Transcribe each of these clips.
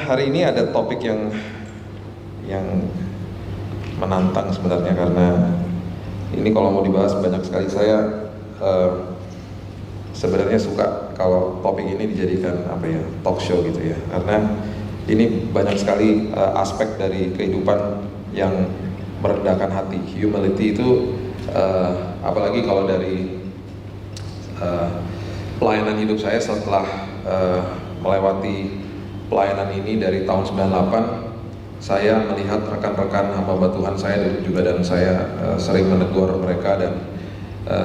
Hari ini ada topik yang menantang sebenarnya, karena ini kalau mau dibahas banyak sekali. Saya sebenarnya suka kalau topik ini dijadikan talk show gitu ya, karena ini banyak sekali aspek dari kehidupan yang merendahkan hati. Humility itu apalagi kalau dari pelayanan hidup saya setelah melewati pelayanan ini dari tahun 98, saya melihat rekan-rekan hamba Tuhan saya dan saya sering menegur mereka dan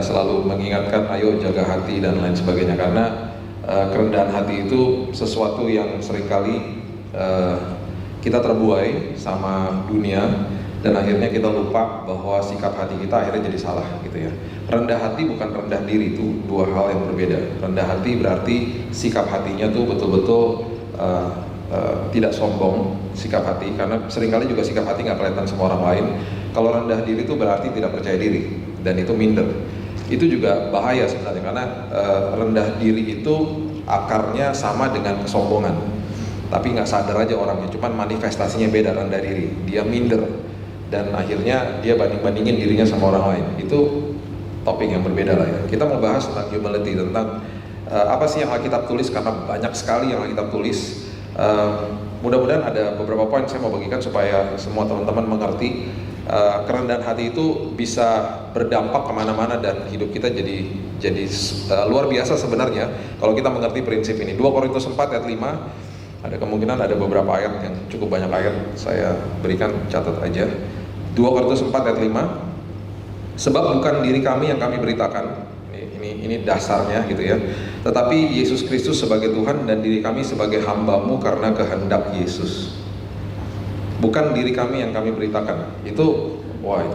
selalu mengingatkan ayo jaga hati dan lain sebagainya, karena kerendahan hati itu sesuatu yang seringkali kita terbuai sama dunia dan akhirnya kita lupa bahwa sikap hati kita akhirnya jadi salah gitu ya. Rendah hati bukan rendah diri, itu dua hal yang berbeda. Rendah hati berarti sikap hatinya tuh betul-betul tidak sombong sikap hati, karena seringkali juga sikap hati nggak kelihatan sama orang lain. Kalau rendah diri itu berarti tidak percaya diri dan itu minder. Itu juga bahaya sebenarnya, karena rendah diri itu akarnya sama dengan kesombongan, tapi nggak sadar aja orangnya, cuman manifestasinya beda. Rendah diri, dia minder dan akhirnya dia banding-bandingin dirinya sama orang lain. Itu topik yang berbeda lah ya. Kita mau bahas tentang humility, tentang apa sih yang Alkitab tulis, karena banyak sekali yang Alkitab tulis. Mudah-mudahan ada beberapa poin saya mau bagikan supaya semua teman-teman mengerti. Kerendahan hati itu bisa berdampak kemana-mana dan hidup kita jadi luar biasa sebenarnya kalau kita mengerti prinsip ini. 2 Korintus 4 ayat 5, ada kemungkinan ada beberapa ayat yang cukup banyak ayat, saya berikan, catat aja. 2 Korintus 4 ayat 5, sebab bukan diri kami yang kami beritakan, ini dasarnya gitu ya, tetapi Yesus Kristus sebagai Tuhan dan diri kami sebagai hamba-Mu karena kehendak Yesus. Bukan diri kami yang kami beritakan. Itu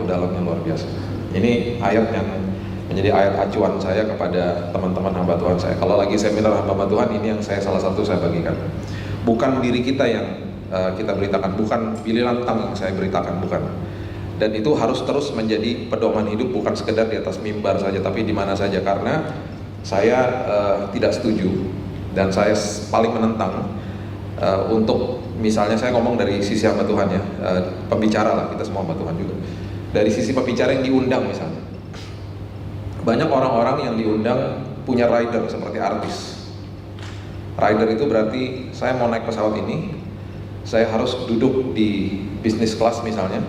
dalamnya luar biasa. Ini ayat yang menjadi ayat acuan saya kepada teman-teman hamba Tuhan saya. Kalau lagi seminar hamba Tuhan, ini yang salah satu saya bagikan. Bukan diri kita yang kita beritakan, bukan Billy Lantang yang saya beritakan, bukan. Dan itu harus terus menjadi pedoman hidup, bukan sekedar di atas mimbar saja, tapi di mana saja. Karena saya tidak setuju dan saya paling menentang untuk, misalnya saya ngomong dari sisi hamba Tuhan ya, pembicara lah, kita semua hamba Tuhan juga. Dari sisi pembicara yang diundang misalnya, banyak orang-orang yang diundang punya rider seperti artis. Rider itu berarti saya mau naik pesawat ini, saya harus duduk di bisnis kelas misalnya,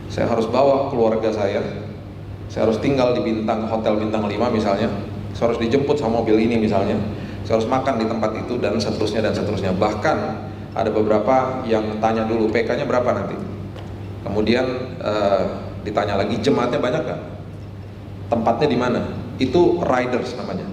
saya harus bawa keluarga saya harus tinggal di hotel bintang 5 misalnya, saya harus dijemput sama mobil ini misalnya, saya harus makan di tempat itu dan seterusnya. Bahkan ada beberapa yang tanya dulu PK-nya berapa nanti, kemudian ditanya lagi jemaatnya banyak nggak, tempatnya di mana. Itu riders namanya.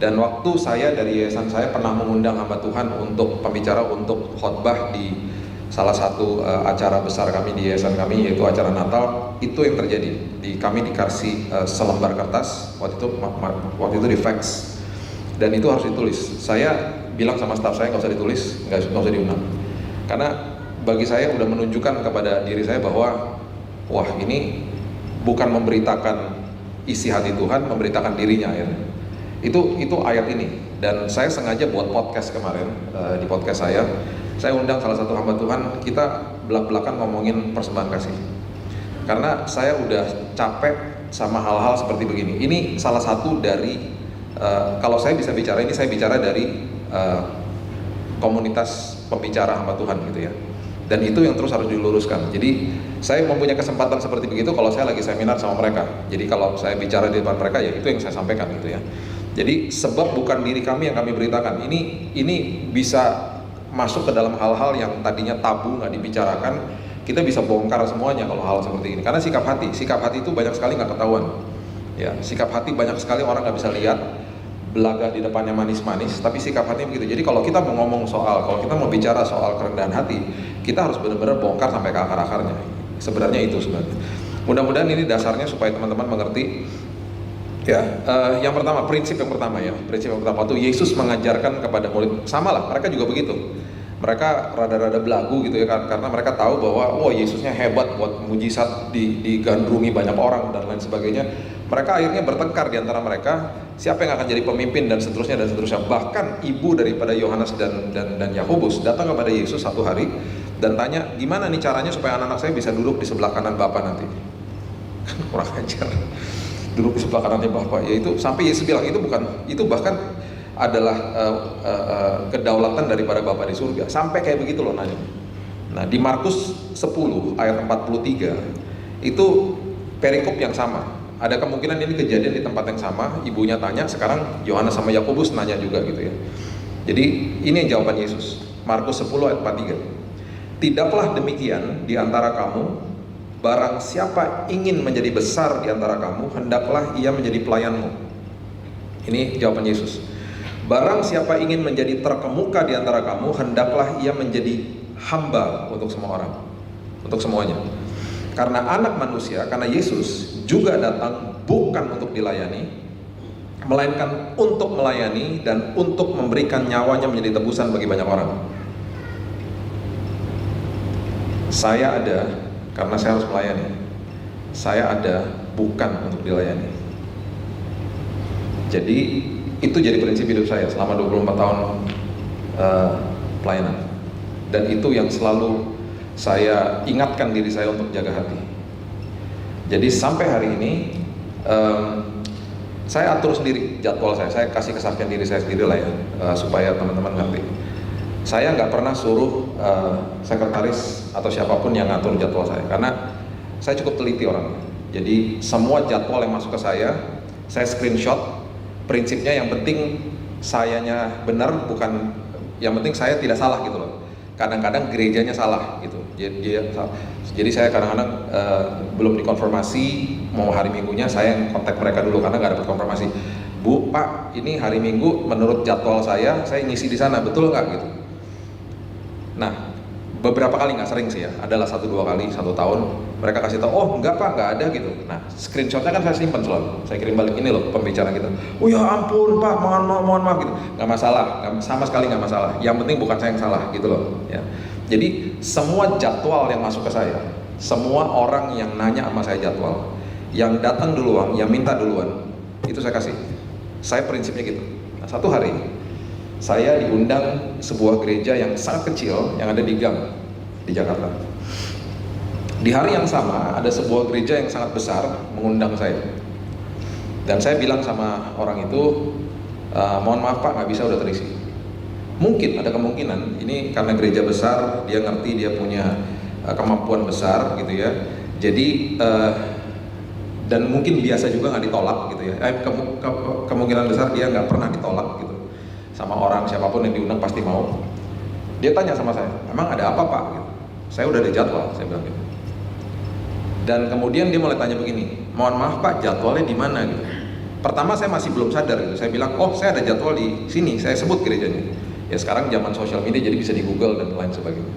Dan waktu saya dari yayasan saya pernah mengundang hamba Tuhan untuk pembicara untuk khotbah di salah satu acara besar kami di yayasan kami, yaitu acara Natal. Itu yang terjadi, kami dikasih selembar kertas waktu itu di fax, dan itu harus ditulis. Saya bilang sama staf saya nggak usah ditulis, nggak usah diundang, karena bagi saya udah menunjukkan kepada diri saya bahwa ini bukan memberitakan isi hati Tuhan, memberitakan dirinya ya. Itu ayat ini. Dan saya sengaja buat podcast kemarin, di podcast saya undang salah satu hamba Tuhan, kita belak-belakan ngomongin persembahan kasih, karena saya udah capek sama hal-hal seperti begini. Ini salah satu dari kalau saya bisa bicara ini, saya bicara dari komunitas pembicara hamba Tuhan gitu ya, dan itu yang terus harus diluruskan. Jadi saya mempunyai kesempatan seperti begitu kalau saya lagi seminar sama mereka. Jadi kalau saya bicara di depan mereka, ya itu yang saya sampaikan gitu ya. Jadi sebab bukan diri kami yang kami beritakan, ini bisa masuk ke dalam hal-hal yang tadinya tabu, nggak dibicarakan. Kita bisa bongkar semuanya kalau hal seperti ini, karena sikap hati itu banyak sekali nggak ketahuan ya. Sikap hati banyak sekali orang nggak bisa lihat, belaga di depannya manis-manis, tapi sikap hati begitu. Jadi kalau kita mau ngomong kalau kita mau bicara soal kerendahan hati, kita harus benar-benar bongkar sampai ke akar-akarnya. Sebenarnya itu sebenarnya. Mudah-mudahan ini dasarnya supaya teman-teman mengerti. Ya, yang pertama, prinsip yang pertama itu Yesus mengajarkan kepada murid, sama lah, mereka juga begitu. Mereka rada-rada belagu gitu ya, karena mereka tahu bahwa Yesusnya hebat buat mujizat, digandrungi banyak orang dan lain sebagainya. Mereka akhirnya bertengkar di antara mereka, siapa yang akan jadi pemimpin dan seterusnya dan seterusnya. Bahkan ibu daripada Yohanes dan Yakobus datang kepada Yesus satu hari dan tanya, gimana nih caranya supaya anak-anak saya bisa duduk di sebelah kanan Bapa nanti? Kan kurang ajar, duduk di sebelah kanannya Bapa. Yaitu sampai Yesus bilang itu bahkan adalah kedaulatan daripada Bapa di surga. Sampai kayak begitu loh nanya. Nah, di Markus 10 ayat 43 itu perikop yang sama. Ada kemungkinan ini kejadian di tempat yang sama, ibunya tanya, sekarang Yohanes sama Yakobus nanya juga gitu ya. Jadi ini jawaban Yesus, Markus 10 ayat 43. Tidaklah demikian di antara kamu, barang siapa ingin menjadi besar di antara kamu, hendaklah ia menjadi pelayanmu. Ini jawaban Yesus. Barang siapa ingin menjadi terkemuka di antara kamu, hendaklah ia menjadi hamba untuk semua orang, untuk semuanya. Karena anak manusia, karena Yesus juga datang bukan untuk dilayani, melainkan untuk melayani dan untuk memberikan nyawanya menjadi tebusan bagi banyak orang. Saya ada karena saya harus melayani. Saya ada bukan untuk dilayani. Jadi itu jadi prinsip hidup saya selama 24 tahun pelayanan. Dan itu yang selalu saya ingatkan diri saya untuk jaga hati. Jadi sampai hari ini saya atur sendiri jadwal saya kasih kesaksian diri saya sendiri lah ya, supaya teman-teman ngerti. Saya nggak pernah suruh sekretaris atau siapapun yang ngatur jadwal saya, karena saya cukup teliti orangnya. Jadi semua jadwal yang masuk ke saya screenshot. Prinsipnya yang penting sayanya benar, bukan yang penting saya tidak salah gitu loh. Kadang-kadang gerejanya salah gitu. Jadi saya kadang-kadang belum dikonfirmasi mau hari minggunya, saya yang kontak mereka dulu karena nggak dapat konfirmasi. Bu, Pak, ini hari Minggu menurut jadwal saya ngisi di sana, betul nggak gitu? Nah, beberapa kali, nggak sering sih ya, adalah 1-2 kali 1 tahun mereka kasih tahu, oh enggak Pak, nggak ada gitu. Nah, screenshotnya kan saya simpan selalu, saya kirim balik, ini loh pembicaraan kita. Oh ya ampun Pak, mohon maaf gitu. Nggak masalah, sama sekali nggak masalah. Yang penting bukan saya yang salah gitu loh ya. Jadi semua jadwal yang masuk ke saya, semua orang yang nanya sama saya jadwal, yang datang duluan, yang minta duluan, itu saya kasih. Saya prinsipnya gitu. Nah, satu hari saya diundang sebuah gereja yang sangat kecil yang ada di Gang di Jakarta. Di hari yang sama ada sebuah gereja yang sangat besar mengundang saya. Dan saya bilang sama orang itu, mohon maaf Pak, nggak bisa, udah terisi. Mungkin ada kemungkinan ini karena gereja besar, dia ngerti, dia punya kemampuan besar gitu ya. Jadi dan mungkin biasa juga nggak ditolak gitu ya. Kemungkinan besar dia nggak pernah ditolak gitu. Sama orang siapapun yang diundang pasti mau. Dia tanya sama saya, emang ada apa Pak? Gitu. Saya udah ada jadwal, saya bilang gitu. Dan kemudian dia mulai tanya begini, mohon maaf Pak, jadwalnya di mana gitu. Pertama saya masih belum sadar gitu. Saya bilang, oh saya ada jadwal di sini, saya sebut gerejanya. Ya sekarang zaman sosial media jadi bisa di Google dan lain sebagainya.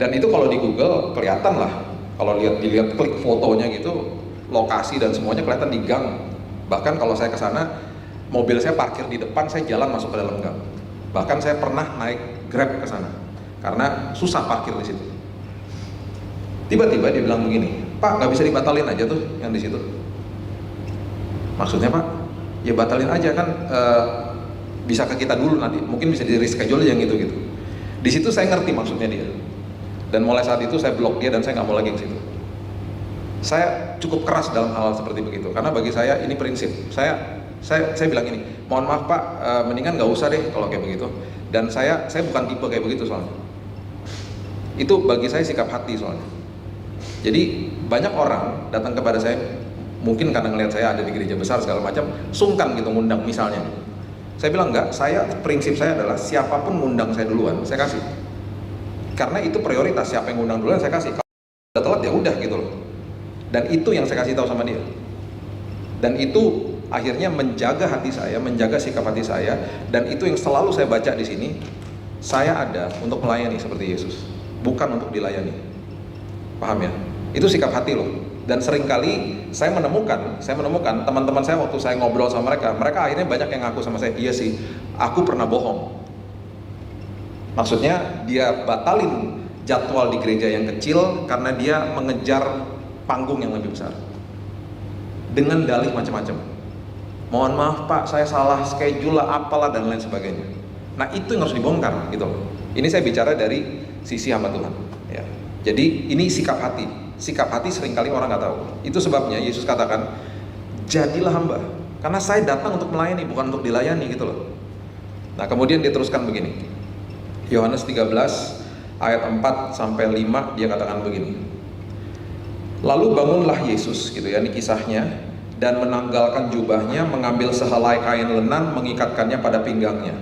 Dan itu kalau di Google kelihatan lah, kalau dilihat klik fotonya gitu, lokasi dan semuanya kelihatan di gang. Bahkan kalau saya ke sana, mobil saya parkir di depan, saya jalan masuk ke dalam gang. Bahkan saya pernah naik Grab ke sana karena susah parkir di situ. Tiba-tiba dia bilang begini, Pak, nggak bisa dibatalin aja tuh yang di situ. Maksudnya Pak, ya batalin aja kan, bisa ke kita dulu nanti, mungkin bisa di reschedule yang gitu. Di situ saya ngerti maksudnya dia. Dan mulai saat itu saya blok dia dan saya nggak mau lagi ke situ. Saya cukup keras dalam hal seperti begitu, karena bagi saya ini prinsip. Saya bilang ini, mohon maaf Pak, mendingan nggak usah deh kalau kayak begitu. Dan saya bukan tipe kayak begitu soalnya. Itu bagi saya sikap hati soalnya. Jadi banyak orang datang kepada saya, mungkin karena ngelihat saya ada di gereja besar segala macam, sungkan gitu ngundang misalnya. Saya bilang enggak, prinsip saya adalah siapapun ngundang saya duluan, saya kasih. Karena itu prioritas, siapa yang ngundang duluan saya kasih. Kalau udah telat ya udah gitu loh. Dan itu yang saya kasih tahu sama dia. Dan itu akhirnya menjaga hati saya, menjaga sikap hati saya, dan itu yang selalu saya baca di sini. Saya ada untuk melayani seperti Yesus, bukan untuk dilayani. Paham ya? Itu sikap hati loh. Dan seringkali saya menemukan teman-teman saya waktu saya ngobrol sama mereka akhirnya banyak yang ngaku sama saya, iya sih, aku pernah bohong. Maksudnya dia batalin jadwal di gereja yang kecil karena dia mengejar panggung yang lebih besar. dengan dalih macam-macam. Mohon maaf Pak, saya salah schedule lah, apalah dan lain sebagainya. Nah itu yang harus dibongkar gitu loh. Ini saya bicara dari sisi hamba Tuhan ya. Jadi ini sikap hati. Sikap hati seringkali orang nggak tahu. Itu sebabnya Yesus katakan, jadilah hamba, karena saya datang untuk melayani, bukan untuk dilayani gitu loh. Nah kemudian dia teruskan begini, Yohanes 13 ayat 4 sampai 5, dia katakan begini. Lalu bangunlah Yesus gitu ya, ini kisahnya, dan menanggalkan jubahnya, mengambil sehelai kain lenan, mengikatkannya pada pinggangnya.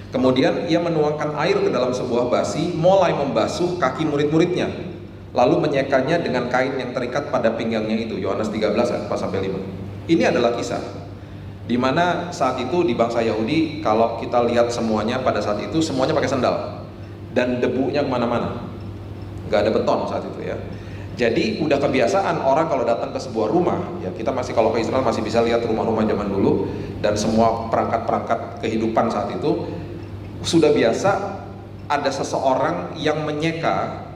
Kemudian ia menuangkan air ke dalam sebuah basi, mulai membasuh kaki murid-muridnya, lalu menyekanya dengan kain yang terikat pada pinggangnya itu. Yohanes 13 ayat 4 sampai 5. Ini adalah kisah di mana saat itu di bangsa Yahudi, kalau kita lihat semuanya pada saat itu semuanya pakai sandal dan debunya kemana-mana, nggak ada beton saat itu ya. Jadi udah kebiasaan orang kalau datang ke sebuah rumah ya, kita masih kalau ke Israel masih bisa lihat rumah-rumah zaman dulu, dan semua perangkat-perangkat kehidupan saat itu sudah biasa ada seseorang yang menyeka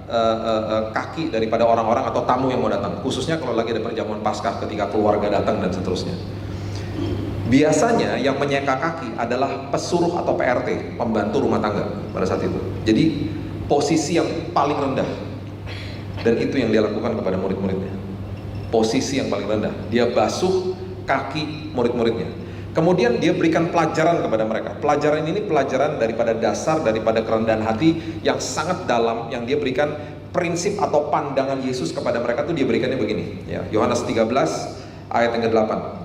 kaki daripada orang-orang atau tamu yang mau datang, khususnya kalau lagi ada perjamuan Paskah ketika keluarga datang dan seterusnya. Biasanya yang menyeka kaki adalah pesuruh atau PRT, pembantu rumah tangga pada saat itu. Jadi posisi yang paling rendah, dan itu yang dia lakukan kepada murid-muridnya. Posisi yang paling rendah, dia basuh kaki murid-muridnya. Kemudian dia berikan pelajaran kepada mereka. Pelajaran ini pelajaran daripada dasar, daripada kerendahan hati yang sangat dalam, yang dia berikan prinsip atau pandangan Yesus kepada mereka tuh dia berikannya begini ya. Yohanes 13 ayat yang ke-8.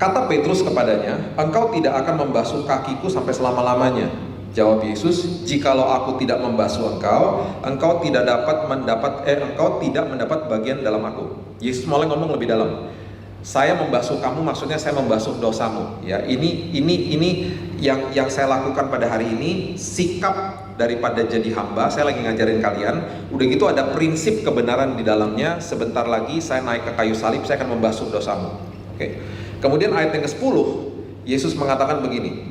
Kata Petrus kepadanya, engkau tidak akan membasuh kakiku sampai selama-lamanya. Jawab Yesus, jikalau aku tidak membasuh engkau, engkau tidak mendapat bagian dalam aku. Yesus mulai ngomong lebih dalam. Saya membasuh kamu, maksudnya saya membasuh dosamu. Ya, ini yang saya lakukan pada hari ini, sikap daripada jadi hamba. Saya lagi ngajarin kalian. Udah gitu ada prinsip kebenaran di dalamnya. Sebentar lagi saya naik ke kayu salib, saya akan membasuh dosamu. Oke. Kemudian ayat yang ke-10, Yesus mengatakan begini.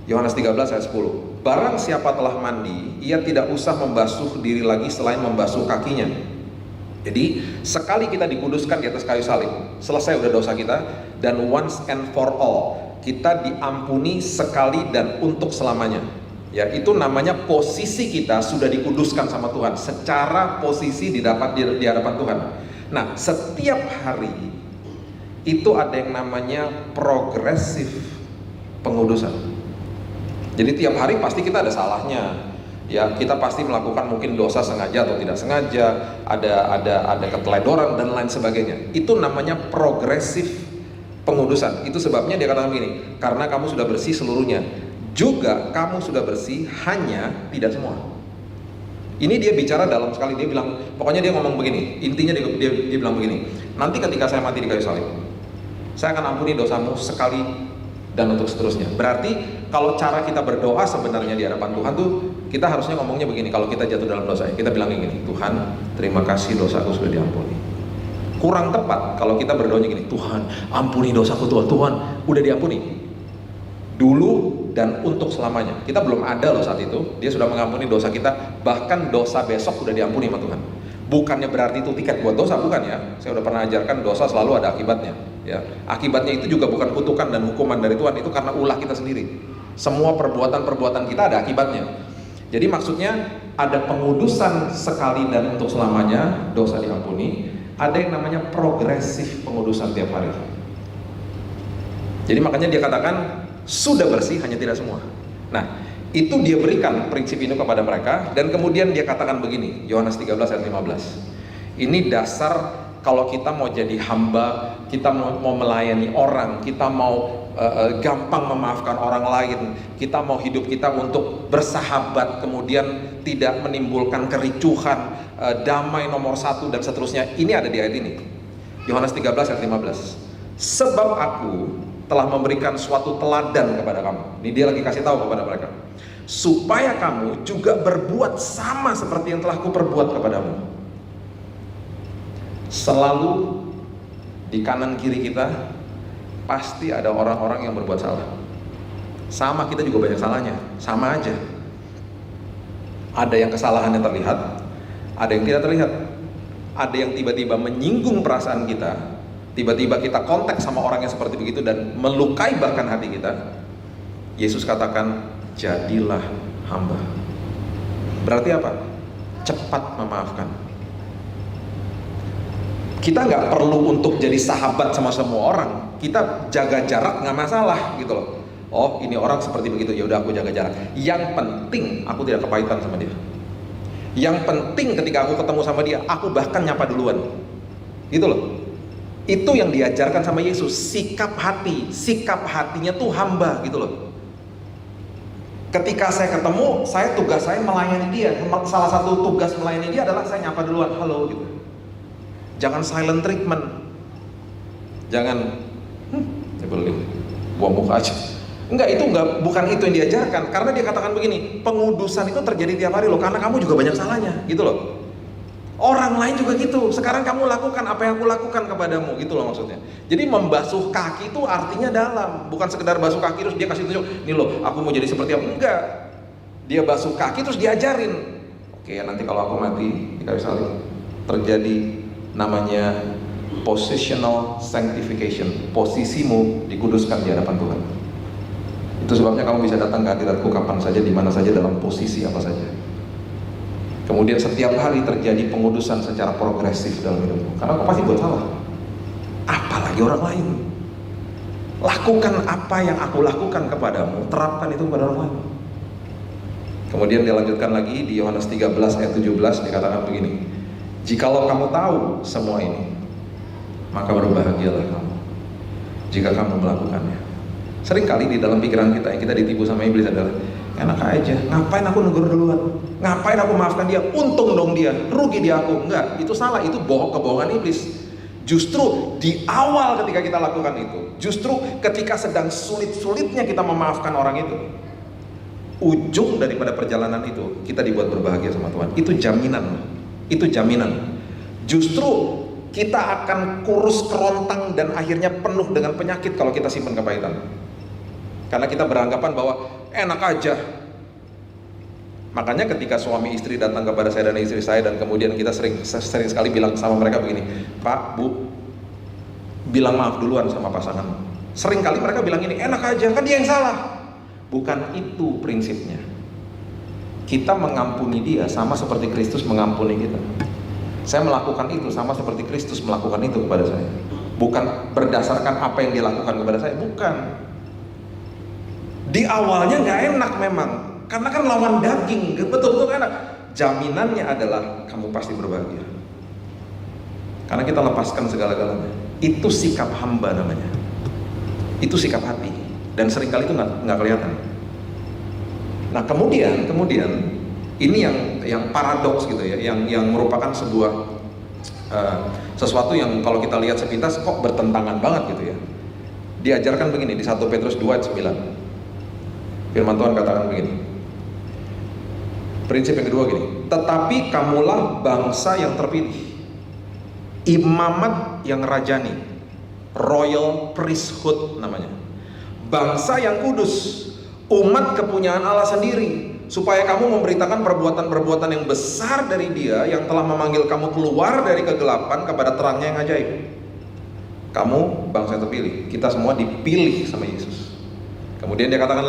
Yohanes 13 ayat 10. Barang siapa telah mandi, ia tidak usah membasuh diri lagi selain membasuh kakinya. Jadi sekali kita dikuduskan di atas kayu salib, selesai udah dosa kita, dan once and for all, kita diampuni sekali dan untuk selamanya. Ya, itu namanya posisi kita sudah dikuduskan sama Tuhan, secara posisi di hadapan Tuhan. Nah, setiap hari itu ada yang namanya progresif pengudusan. Jadi tiap hari pasti kita ada salahnya. Ya, kita pasti melakukan mungkin dosa sengaja atau tidak sengaja, ada keteledoran dan lain sebagainya. Itu namanya progresif pengudusan. Itu sebabnya dia katakan begini, karena kamu sudah bersih seluruhnya, juga kamu sudah bersih, hanya tidak semua. Ini dia bicara dalam sekali, dia bilang, pokoknya dia ngomong begini, intinya dia bilang begini, nanti ketika saya mati di kayu salib, saya akan ampuni dosamu sekali dan untuk seterusnya. Berarti kalau cara kita berdoa sebenarnya di hadapan Tuhan tuh, kita harusnya ngomongnya begini. Kalau kita jatuh dalam dosa, kita bilang gini, Tuhan, terima kasih dosaku sudah diampuni. Kurang tepat kalau kita berdoanya gini, Tuhan, ampuni dosaku Tuhan. Tuhan, udah diampuni dulu dan untuk selamanya. Kita belum ada loh saat itu, dia sudah mengampuni dosa kita, bahkan dosa besok sudah diampuni sama Tuhan. Bukannya berarti itu tiket buat dosa, bukan ya. Saya udah pernah ajarkan dosa selalu ada akibatnya ya. Akibatnya itu juga bukan kutukan dan hukuman dari Tuhan, itu karena ulah kita sendiri. Semua perbuatan-perbuatan kita ada akibatnya. Jadi maksudnya ada pengudusan sekali dan untuk selamanya, dosa diampuni. Ada yang namanya progresif pengudusan tiap hari. Jadi makanya dia katakan sudah bersih, hanya tidak semua. Nah, itu dia berikan prinsip ini kepada mereka. Dan kemudian dia katakan begini, Yohanes 13 ayat 15. Ini dasar kalau kita mau jadi hamba, kita mau melayani orang, kita mau gampang memaafkan orang lain, kita mau hidup kita untuk bersahabat, kemudian tidak menimbulkan kericuhan, damai nomor 1 dan seterusnya. Ini ada di ayat ini, Yohanes 13 ayat 15. Sebab aku telah memberikan suatu teladan kepada kamu. Ini dia lagi kasih tahu kepada mereka, supaya kamu juga berbuat sama seperti yang telah kuperbuat kepadamu. Selalu di kanan kiri kita pasti ada orang-orang yang berbuat salah. Sama kita juga banyak salahnya, sama aja. Ada yang kesalahannya terlihat, ada yang tidak terlihat. Ada yang tiba-tiba menyinggung perasaan kita, tiba-tiba kita kontak sama orang yang seperti begitu dan melukai bahkan hati kita, Yesus katakan, jadilah hamba. Berarti apa? Cepat memaafkan. Kita nggak perlu untuk jadi sahabat sama semua orang. Kita jaga jarak nggak masalah gitu loh. Oh, ini orang seperti begitu, ya udah aku jaga jarak. Yang penting aku tidak kepahitan sama dia. Yang penting ketika aku ketemu sama dia, aku bahkan nyapa duluan. Gitu loh. Itu yang diajarkan sama Yesus, sikap hati. Sikap hatinya tuh hamba gitu loh. Ketika saya ketemu, tugas saya melayani dia. Salah satu tugas melayani dia adalah saya nyapa duluan, halo gitu. Jangan silent treatment. Jangan nyebelin, buang muka aja. Bukan itu yang diajarkan. Karena dia katakan begini, pengudusan itu terjadi tiap hari loh, karena kamu juga banyak salahnya, gitu loh. Orang lain juga gitu. Sekarang kamu lakukan apa yang aku lakukan kepadamu, gitu loh maksudnya. Jadi membasuh kaki itu artinya dalam, bukan sekedar basuh kaki terus dia kasih tunjuk, nih loh, aku mau jadi seperti apa. Enggak. Dia basuh kaki terus diajarin. Oke, nanti kalau aku mati, kita bisa terjadi namanya positional sanctification. Posisimu dikuduskan di hadapan Tuhan. Itu sebabnya kamu bisa datang ke hadiratku kapan saja, di mana saja, dalam posisi apa saja. Kemudian setiap hari terjadi pengudusan secara progresif dalam hidupmu. Karena aku pasti buat salah. Apalagi orang lain. Lakukan apa yang aku lakukan kepadamu, terapkan itu kepada orang lain. Kemudian dia lanjutkan lagi di Yohanes 13 ayat 17, dikatakan begini, jikalau kamu tahu semua ini, maka berbahagialah kamu jika kamu melakukannya. Seringkali di dalam pikiran kita yang kita ditipu sama iblis adalah, enak aja, ngapain aku negur duluan, ngapain aku maafkan dia, untung dong dia, rugi dia aku. Enggak, itu salah, itu kebohongan iblis. Justru di awal ketika kita lakukan itu, justru ketika sedang sulit-sulitnya kita memaafkan orang itu, ujung daripada perjalanan itu kita dibuat berbahagia sama Tuhan. Itu jaminan. Itu jaminan. Justru kita akan kurus kerontang dan akhirnya penuh dengan penyakit kalau kita simpan kepahitan. Karena kita beranggapan bahwa enak aja. Makanya ketika suami istri datang kepada saya dan istri saya, dan kemudian kita sering sekali bilang sama mereka begini, Pak, Bu, bilang maaf duluan sama pasangan. Sering kali mereka bilang ini, enak aja, kan dia yang salah. Bukan itu prinsipnya. Kita mengampuni dia sama seperti Kristus mengampuni kita. Saya melakukan itu sama seperti Kristus melakukan itu kepada saya. Bukan berdasarkan apa yang dia lakukan kepada saya, bukan. Di awalnya nggak enak memang, karena kan lawan daging, betul-betul enak. Jaminannya adalah kamu pasti berbahagia, karena kita lepaskan segala-galanya. Itu sikap hamba namanya. Itu sikap hati, dan seringkali itu nggak kelihatan. Nah kemudian ini yang paradoks gitu ya, yang merupakan sebuah sesuatu yang kalau kita lihat sepintas kok bertentangan banget gitu ya. Diajarkan begini di 1 Petrus 2 ayat 9. Firman Tuhan katakan begini. Prinsip yang kedua gini, tetapi kamulah bangsa yang terpilih, imamat yang rajani, royal priesthood namanya, bangsa yang kudus, umat kepunyaan Allah sendiri, supaya kamu memberitakan perbuatan-perbuatan yang besar dari Dia yang telah memanggil kamu keluar dari kegelapan kepada terangnya yang ajaib. Kamu bangsa yang terpilih, kita semua dipilih sama Yesus. Kemudian dia katakan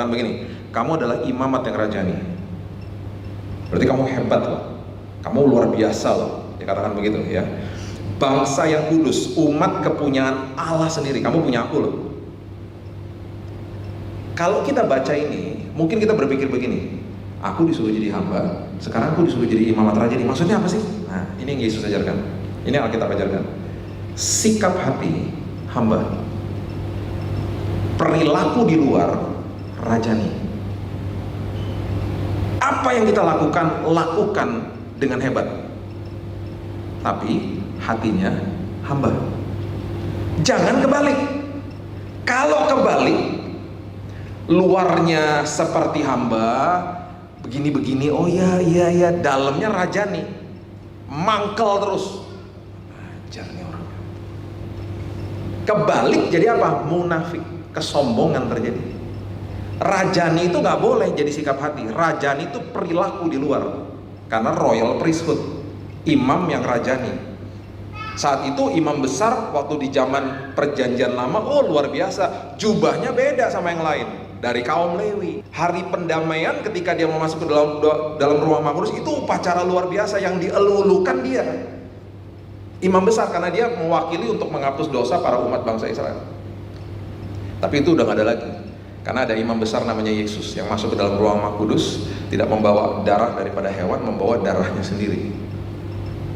begini, kamu adalah imamat yang rajani. Berarti kamu hebat loh, kamu luar biasa loh. Dia katakan begitu ya. Bangsa yang kudus, umat kepunyaan Allah sendiri. Kamu punya aku loh. Kalau kita baca ini, mungkin kita berpikir begini, aku disuruh jadi hamba, sekarang aku disuruh jadi imamat rajani. Maksudnya apa sih? Nah, ini yang Yesus ajarkan. Ini yang Alkitab ajarkan. Sikap hati hamba, perilaku di luar rajani. Apa yang kita lakukan dengan hebat, tapi hatinya hamba. Jangan kebalik. Kalau kebalik, luarnya seperti hamba, begini-begini, oh iya, dalamnya rajani, mangkel terus. Ajar nih orang. Kebalik jadi apa? Munafik, kesombongan terjadi. Rajani itu nggak boleh jadi sikap hati. Rajani itu perilaku di luar, karena royal priesthood, imam yang rajani. Saat itu imam besar waktu di zaman perjanjian lama, oh luar biasa, jubahnya beda sama yang lain, dari kaum Lewi. Hari pendamaian ketika dia mau masuk ke dalam ruang Maha Kudus, itu upacara luar biasa yang dielulukan dia, imam besar, karena dia mewakili untuk menghapus dosa para umat bangsa Israel. Tapi itu udah gak ada lagi, karena ada imam besar namanya Yesus yang masuk ke dalam ruang Maha Kudus, tidak membawa darah daripada hewan, membawa darahnya sendiri.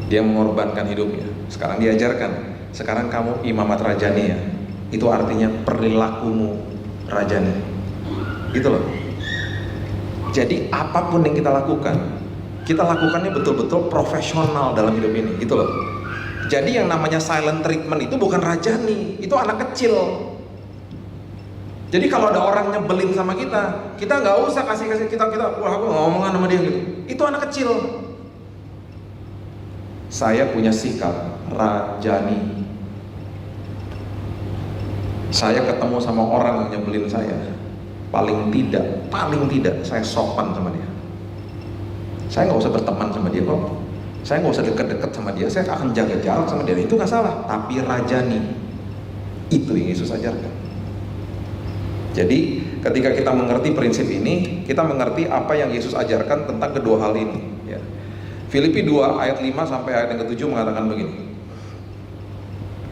Dia mengorbankan hidupnya. Sekarang diajarkan, sekarang kamu imamat rajani ya, itu artinya perilakumu rajani, gitu loh. Jadi apapun yang kita lakukannya betul-betul profesional dalam hidup ini, gitu loh. Jadi yang namanya silent treatment itu bukan rajani, itu anak kecil. Jadi kalau ada orang nyebelin sama kita nggak usah kasih kita wah aku ngomongan sama dia gitu. Itu anak kecil. Saya punya sikap rajani. Saya ketemu sama orang yang nyebelin saya, paling tidak saya sopan sama dia. Saya nggak usah berteman sama dia kok. Saya nggak usah deket-deket sama dia. Saya akan jaga jarak sama dia. Itu nggak salah. Tapi rajani, itu yang Yesus ajarkan. Jadi ketika kita mengerti prinsip ini, kita mengerti apa yang Yesus ajarkan tentang kedua hal ini. Ya. Filipi 2 ayat 5 sampai ayat yang ke-7 mengatakan begini.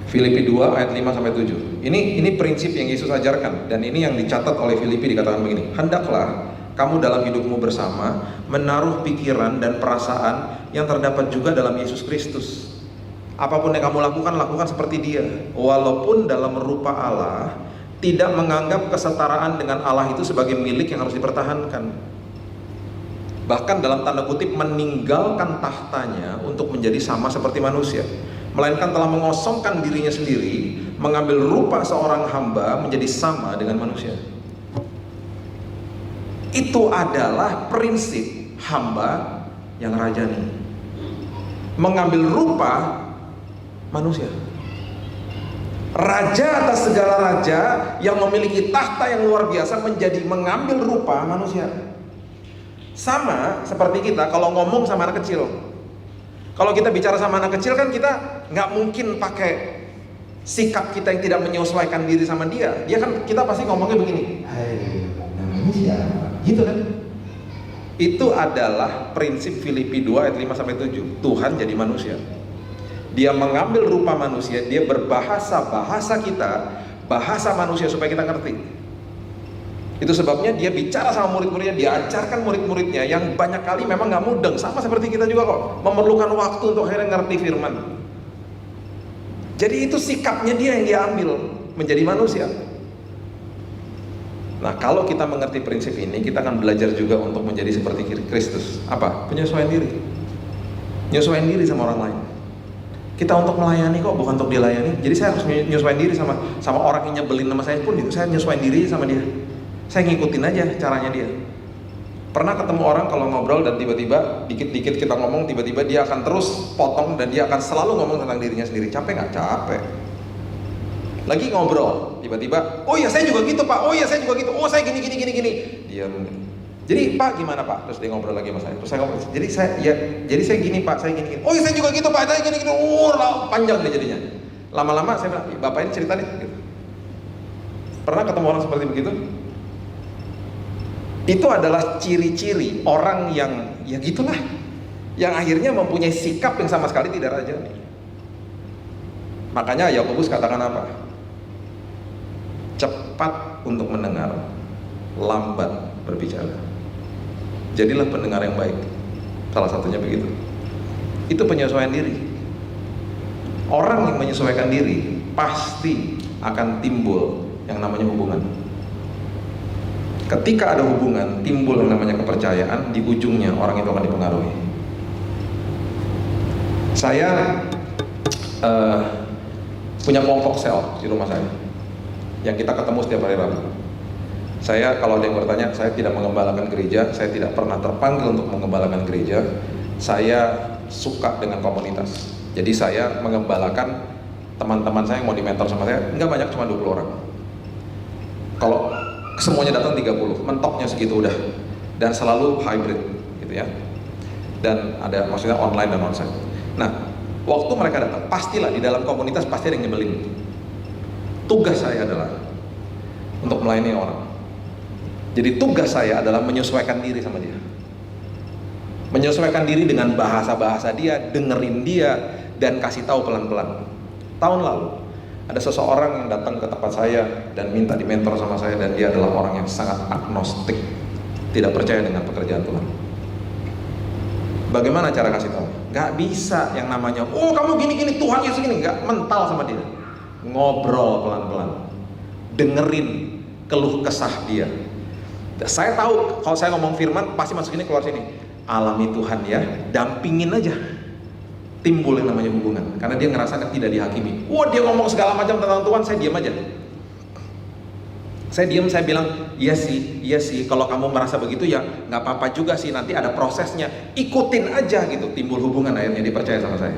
Filipi 2 ayat 5 sampai 7. Ini prinsip yang Yesus ajarkan, dan ini yang dicatat oleh Filipi, dikatakan begini. Hendaklah kamu dalam hidupmu bersama menaruh pikiran dan perasaan yang terdapat juga dalam Yesus Kristus. Apapun yang kamu lakukan seperti Dia. Walaupun dalam rupa Allah, tidak menganggap kesetaraan dengan Allah itu sebagai milik yang harus dipertahankan. Bahkan dalam tanda kutip meninggalkan tahtanya untuk menjadi sama seperti manusia, melainkan telah mengosongkan dirinya sendiri, mengambil rupa seorang hamba menjadi sama dengan manusia. Itu adalah prinsip hamba yang rajani, mengambil rupa manusia. Raja atas segala raja yang memiliki tahta yang luar biasa mengambil rupa manusia. Sama seperti kita kalau ngomong sama anak kecil. Kalau kita bicara sama anak kecil kan kita nggak mungkin pakai sikap kita yang tidak menyesuaikan diri sama dia. Dia kan, kita pasti ngomongnya begini, hai namanya siapa? Gitu kan. Itu adalah prinsip Filipi 2 ayat 5 sampai 7. Tuhan jadi manusia. Dia mengambil rupa manusia, dia berbahasa bahasa kita, bahasa manusia supaya kita ngerti. Itu sebabnya dia bicara sama murid-muridnya, dia ajarkan murid-muridnya yang banyak kali memang nggak mudeng, sama seperti kita juga kok, memerlukan waktu untuk akhirnya ngerti firman. Jadi itu sikapnya dia yang dia ambil menjadi manusia. Nah, kalau kita mengerti prinsip ini, kita akan belajar juga untuk menjadi seperti Kristus. Apa? Penyesuaian diri. Penyesuaian diri sama orang lain. Kita untuk melayani kok, bukan untuk dilayani. Jadi saya harus menyesuaikan diri sama orang yang nyebelin sama saya pun, saya menyesuaikan diri sama dia. Saya ngikutin aja caranya dia. Pernah ketemu orang kalau ngobrol dan tiba-tiba dikit-dikit kita ngomong, tiba-tiba dia akan terus potong dan dia akan selalu ngomong tentang dirinya sendiri. Capek nggak? Capek. Lagi ngobrol, tiba-tiba, oh ya saya juga gitu Pak, oh ya saya juga gitu, oh saya gini. Diam. Jadi Pak gimana Pak? Terus dia ngobrol lagi sama saya. Terus saya ngomong, jadi saya gini Pak, saya gini. Oh ya saya juga gitu Pak, saya gini. Panjang deh jadinya. Lama-lama saya bilang, Bapak ini cerita nih. Gitu. Pernah ketemu orang seperti begitu? Itu adalah ciri-ciri orang yang ya gitulah, yang akhirnya mempunyai sikap yang sama sekali tidak rajani. Makanya Yakobus katakan apa? Cepat untuk mendengar, lambat berbicara. Jadilah pendengar yang baik. Salah satunya begitu. Itu penyesuaian diri. Orang yang menyesuaikan diri pasti akan timbul yang namanya hubungan. Ketika ada hubungan, timbul yang namanya kepercayaan, di ujungnya orang itu akan dipengaruhi. Saya punya kelompok sel di rumah saya, yang kita ketemu setiap hari Rabu. Saya, kalau ada yang bertanya, saya tidak mengembalakan gereja, saya tidak pernah terpanggil untuk mengembalakan gereja. Saya suka dengan komunitas. Jadi saya mengembalakan teman-teman saya yang mau di-mentor sama saya, enggak banyak, cuma 20 orang. Kalau semuanya datang 30, mentoknya segitu udah, dan selalu hybrid gitu ya, dan ada maksudnya online dan onsite. Nah, Waktu mereka datang, pastilah di dalam komunitas pasti ada yang nyebelin. Tugas saya adalah untuk melayani orang. Jadi tugas saya adalah menyesuaikan diri sama dia, menyesuaikan diri dengan bahasa-bahasa dia, dengerin dia, dan kasih tahu pelan-pelan. Tahun lalu ada seseorang yang datang ke tempat saya dan minta dimentor sama saya, dan dia adalah orang yang sangat agnostik, tidak percaya dengan pekerjaan Tuhan. Bagaimana cara kasih tahu? Gak bisa yang namanya, oh kamu gini-gini, Tuhan Yesus gini. Gak, mental sama dia. Ngobrol pelan-pelan, dengerin keluh kesah dia. Saya tahu kalau saya ngomong firman pasti masuk sini keluar sini. Alami Tuhan ya, dampingin aja. Timbul yang namanya hubungan, karena dia ngerasa tidak dihakimi. Wah, dia ngomong segala macam tentang Tuhan, saya diam aja. Saya diam, saya bilang, iya sih, kalau kamu merasa begitu ya nggak apa-apa juga sih, nanti ada prosesnya, ikutin aja gitu. Timbul hubungan, akhirnya dia percaya sama saya.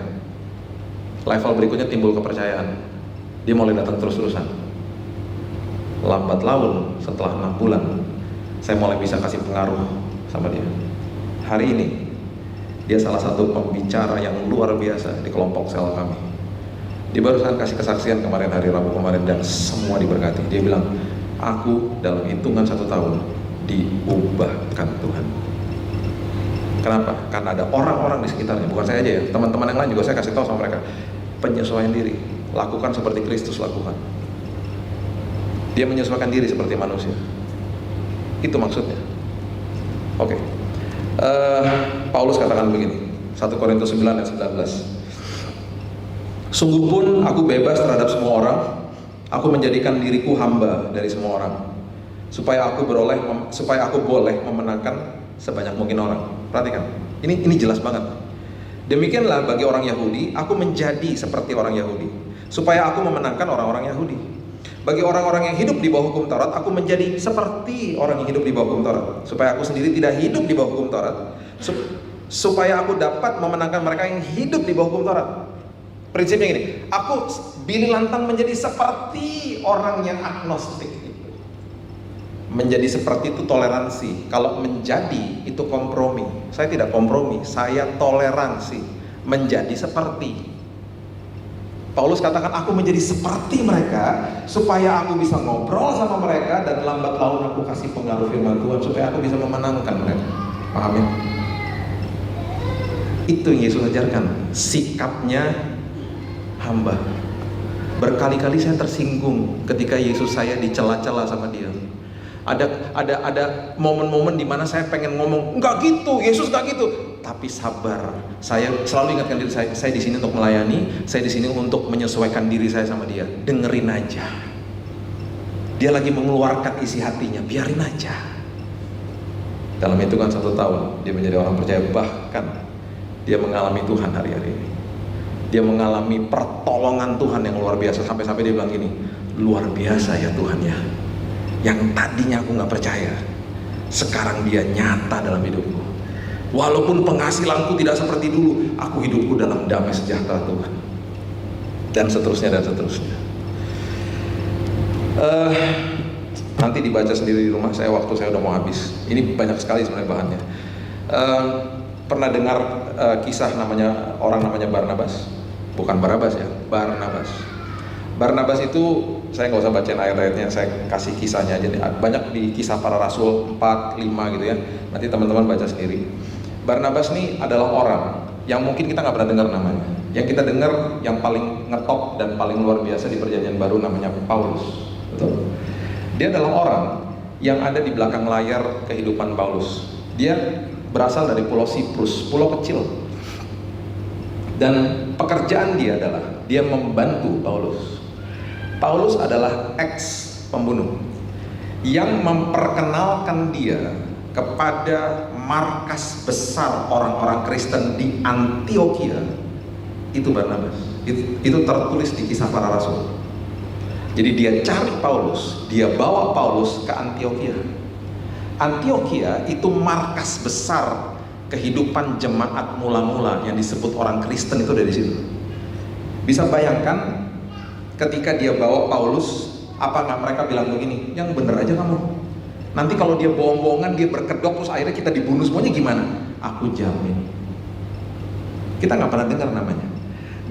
Level berikutnya timbul kepercayaan, dia mulai datang terus-terusan. Lambat laun, setelah 6 bulan, saya mulai bisa kasih pengaruh sama dia. Hari ini dia salah satu pembicara yang luar biasa di kelompok sel kami. Dia barusan kasih kesaksian kemarin, hari Rabu kemarin, dan semua diberkati. Dia bilang, aku dalam hitungan 1 tahun diubahkan Tuhan. Kenapa? Karena ada orang-orang di sekitarnya, bukan saya aja ya, teman-teman yang lain juga saya kasih tahu sama mereka, penyesuaian diri, lakukan seperti Kristus lakukan. Dia menyesuaikan diri seperti manusia. Itu maksudnya. Oke. Paulus katakan begini, 1 Korintus 9 ayat 19. Sungguh pun aku bebas terhadap semua orang. Aku menjadikan diriku hamba dari semua orang, supaya aku boleh memenangkan sebanyak mungkin orang. Perhatikan, ini jelas banget. Demikianlah bagi orang Yahudi, aku menjadi seperti orang Yahudi, supaya aku memenangkan orang-orang Yahudi. Bagi orang-orang yang hidup di bawah hukum Taurat, aku menjadi seperti orang yang hidup di bawah hukum Taurat, supaya aku sendiri tidak hidup di bawah hukum Taurat, supaya aku dapat memenangkan mereka yang hidup di bawah hukum Taurat. Prinsipnya gini, aku pilih lantang menjadi seperti orang yang agnostik. Menjadi seperti itu toleransi. Kalau menjadi itu kompromi. Saya tidak kompromi, saya toleransi. Menjadi seperti. Paulus katakan, aku menjadi seperti mereka supaya aku bisa ngobrol sama mereka, dan lambat laun aku kasih pengaruh firman Tuhan supaya aku bisa memenangkan mereka. Paham ya? Itu yang Yesus ajarkan, sikapnya hamba. Berkali-kali saya tersinggung ketika Yesus saya dicela-cela sama dia. Ada momen-momen di mana saya pengen ngomong, enggak gitu, Yesus enggak gitu. Tapi sabar. Saya selalu ingatkan diri saya di sini untuk melayani, saya di sini untuk menyesuaikan diri saya sama dia. Dengerin aja. Dia lagi mengeluarkan isi hatinya, biarin aja. Dalam hitungan 1 tahun dia menjadi orang percaya, bahkan dia mengalami Tuhan hari-hari ini. Dia mengalami pertolongan Tuhan yang luar biasa, sampai-sampai dia bilang gini, luar biasa ya Tuhan ya, yang tadinya aku gak percaya, sekarang dia nyata dalam hidupku. Walaupun penghasilanku tidak seperti dulu, aku hidupku dalam damai sejahtera Tuhan. Dan seterusnya dan seterusnya. Nanti dibaca sendiri di rumah, waktu saya udah mau habis. Ini banyak sekali sebenarnya bahannya. Pernah dengar kisah orang namanya Barnabas? Bukan Barabas ya, Barnabas. Barnabas itu, saya nggak usah bacain ayat-ayatnya, saya kasih kisahnya aja. Banyak di Kisah Para Rasul 4, 5 gitu ya. Nanti teman-teman baca sendiri. Barnabas ini adalah orang yang mungkin kita nggak pernah dengar namanya. Yang kita dengar yang paling ngetop dan paling luar biasa di Perjanjian Baru namanya Paulus. Betul? Dia adalah orang yang ada di belakang layar kehidupan Paulus. Dia berasal dari Pulau Siprus, pulau kecil. Dan pekerjaan dia adalah dia membantu Paulus. Paulus adalah ex-pembunuh yang memperkenalkan dia kepada markas besar orang-orang Kristen di Antioquia. Itu Barnabas. Itu tertulis di Kisah Para Rasul. Jadi dia cari Paulus, dia bawa Paulus ke Antioquia. Antioquia itu markas besar kehidupan jemaat mula-mula yang disebut orang Kristen, itu dari situ. Bisa bayangkan ketika dia bawa Paulus, apa nggak mereka bilang begini, yang bener aja kamu, nanti kalau dia bohong-bohongan, dia berkedok terus akhirnya kita dibunuh semuanya gimana? Aku jamin. Kita nggak pernah dengar namanya.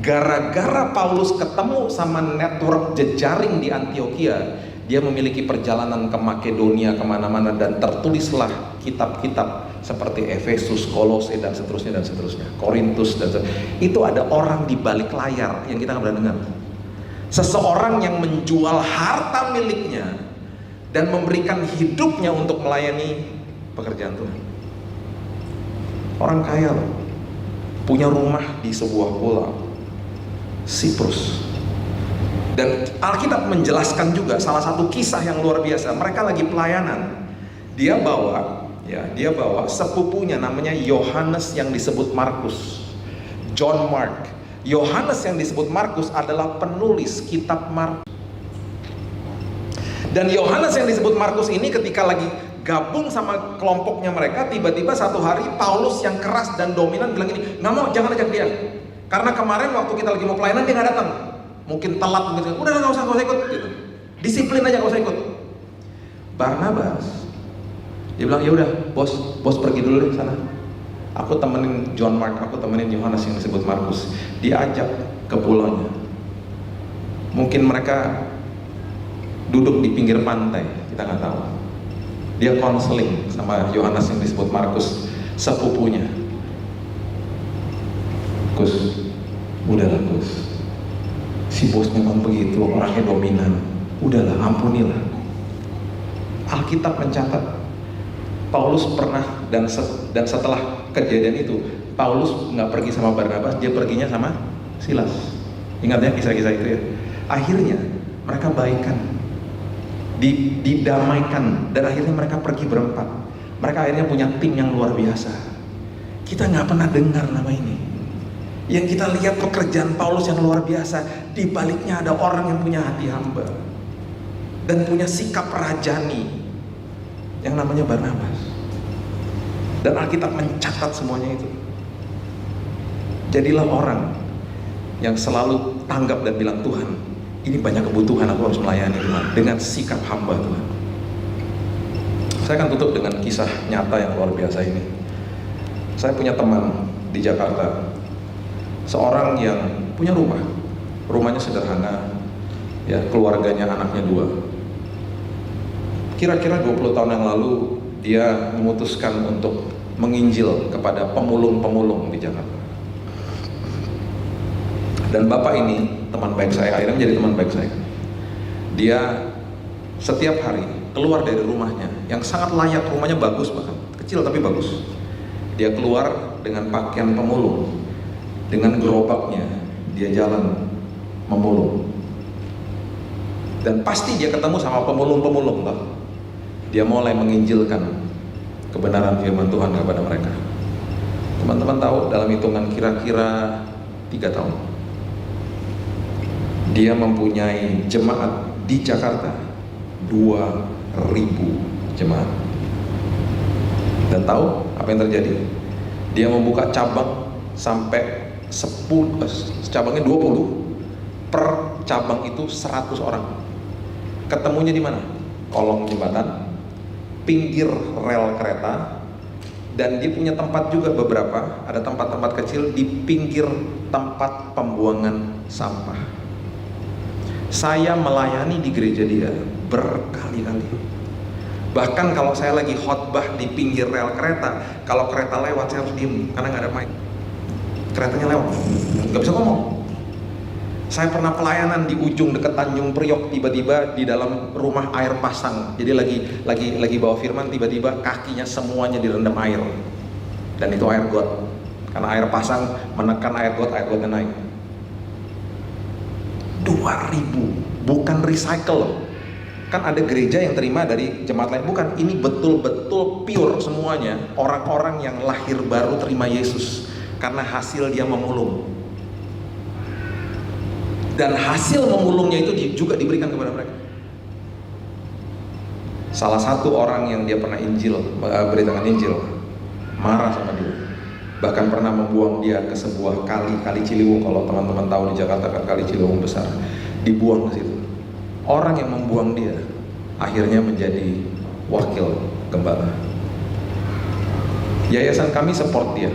Gara-gara Paulus ketemu sama network jejaring di Antioquia, dia memiliki perjalanan ke Makedonia, kemana-mana, dan tertulislah kitab-kitab seperti Efesus, Kolose, dan seterusnya, Korintus, dan seterusnya. Itu ada orang di balik layar yang kita nggak pernah dengar. Seseorang yang menjual harta miliknya dan memberikan hidupnya untuk melayani pekerjaan Tuhan. Orang kaya loh, punya rumah di sebuah pulau, Siprus. Dan Alkitab menjelaskan juga salah satu kisah yang luar biasa. Mereka lagi pelayanan. Dia bawa sepupunya namanya Yohanes yang disebut Markus. John Mark. Yohanes yang disebut Markus adalah penulis kitab Markus. Dan Yohanes yang disebut Markus ini ketika lagi gabung sama kelompoknya mereka, tiba-tiba satu hari Paulus yang keras dan dominan bilang gini, nggak mau, jangan ajak dia. Karena kemarin waktu kita lagi mau pelayanan dia nggak datang. Mungkin telat, mungkin udah nggak usah ikut gitu. Disiplin aja, nggak usah ikut. Barnabas dia bilang, ya udah bos pergi dulu deh sana. Aku temenin John Mark, aku temenin Yohanes yang disebut Markus. Diajak ke pulaunya. Mungkin mereka duduk di pinggir pantai, kita nggak tahu. Dia konseling sama Yohanes yang disebut Markus, sepupunya. Gus, udahlah Gus. Si bos memang begitu, orangnya dominan. Udahlah, ampunilah. Alkitab mencatat Paulus pernah dan setelah kejadian itu Paulus nggak pergi sama Barnabas, dia perginya sama Silas. Ingat ya kisah-kisah itu ya. Akhirnya mereka baikan, didamaikan, dan akhirnya mereka pergi berempat. Mereka akhirnya punya tim yang luar biasa. Kita nggak pernah dengar nama ini. Yang kita lihat pekerjaan Paulus yang luar biasa, di baliknya ada orang yang punya hati hamba dan punya sikap rajani yang namanya Barnabas. Dan Alkitab mencatat semuanya itu. Jadilah orang yang selalu tanggap dan bilang, Tuhan, ini banyak kebutuhan, aku harus melayani Tuhan, dengan sikap hamba Tuhan. Saya akan tutup dengan kisah nyata yang luar biasa ini. Saya punya teman di Jakarta, seorang yang punya rumah, rumahnya sederhana, ya, keluarganya anaknya 2. Kira-kira 20 tahun yang lalu dia memutuskan untuk menginjil kepada pemulung-pemulung di Jakarta. Dan bapak ini teman baik saya, akhirnya menjadi teman baik saya. Dia setiap hari keluar dari rumahnya yang sangat layak, rumahnya bagus bahkan, kecil tapi bagus. Dia keluar dengan pakaian pemulung, dengan gerobaknya dia jalan memulung. Dan pasti dia ketemu sama pemulung-pemulung toh. Dia mulai menginjilkan kebenaran firman Tuhan kepada mereka. Teman-teman tahu, dalam hitungan kira-kira 3 tahun dia mempunyai jemaat di Jakarta 2.000 jemaat. Dan tahu apa yang terjadi? Dia membuka cabang sampai 10, cabangnya 20, per cabang itu 100 orang. Ketemunya di mana? Kolong jembatan, pinggir rel kereta, dan dia punya tempat juga beberapa, ada tempat-tempat kecil di pinggir tempat pembuangan sampah. Saya melayani di gereja dia berkali-kali. Bahkan kalau saya lagi khotbah di pinggir rel kereta, kalau kereta lewat saya harus diem karena nggak ada mic. Keretanya lewat, nggak bisa ngomong. Saya pernah pelayanan di ujung dekat Tanjung Priok, tiba-tiba di dalam rumah air pasang. Jadi lagi bawa firman, tiba-tiba kakinya semuanya direndam air. Dan itu air got. Karena air pasang menekan air gotnya naik. 2.000, bukan recycle. Kan ada gereja yang terima dari jemaat lain, bukan. Ini betul-betul pure semuanya. Orang-orang yang lahir baru terima Yesus karena hasil dia memulung. Dan hasil memulungnya itu juga diberikan kepada mereka. Salah satu orang yang dia pernah beritakan Injil, marah sama dia. Bahkan pernah membuang dia ke sebuah kali Ciliwung. Kalau teman-teman tahu di Jakarta kan kali Ciliwung besar, dibuang ke situ. Orang yang membuang dia akhirnya menjadi wakil gembala. Yayasan kami support dia.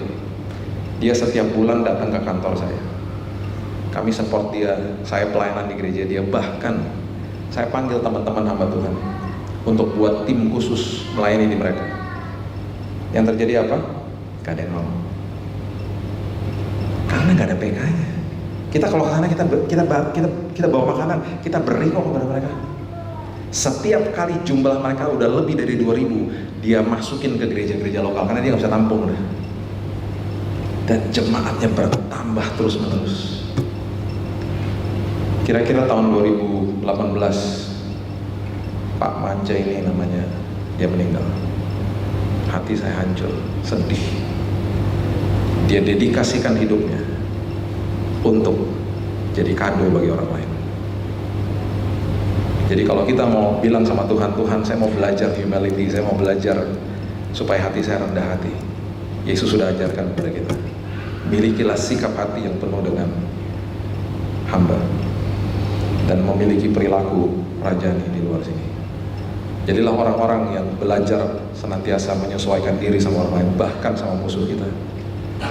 Dia setiap bulan datang ke kantor saya. kami support dia, saya pelayanan di gereja dia, bahkan saya panggil teman-teman hamba Tuhan untuk buat tim khusus melayani di mereka. Yang terjadi apa? Gak ada yang mau. Karena gak ada PK-nya. Kita kalau ke sana kita bawa makanan, kita beri kok kepada mereka. Setiap kali jumlah mereka udah lebih dari 2000, dia masukin ke gereja-gereja lokal karena dia nggak bisa tampung udah. Dan jemaatnya bertambah terus menerus. Kira-kira tahun 2018 Pak Manja ini namanya, dia meninggal. Hati saya hancur, sedih. Dia dedikasikan hidupnya untuk jadi kado bagi orang lain. Jadi kalau kita mau bilang sama Tuhan, Tuhan saya mau belajar humility, saya mau belajar supaya hati saya rendah hati. Yesus sudah ajarkan kepada kita. Milikilah sikap hati yang penuh dengan hamba dan memiliki perilaku rajani di luar sini. Jadilah orang-orang yang belajar senantiasa menyesuaikan diri sama orang lain, bahkan sama musuh kita,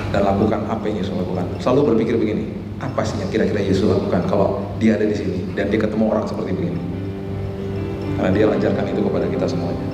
dan lakukan apa yang Yesus lakukan. Selalu berpikir begini, apa sih yang kira-kira Yesus lakukan kalau dia ada di sini dan dia ketemu orang seperti begini? Karena dia ajarkan itu kepada kita semuanya.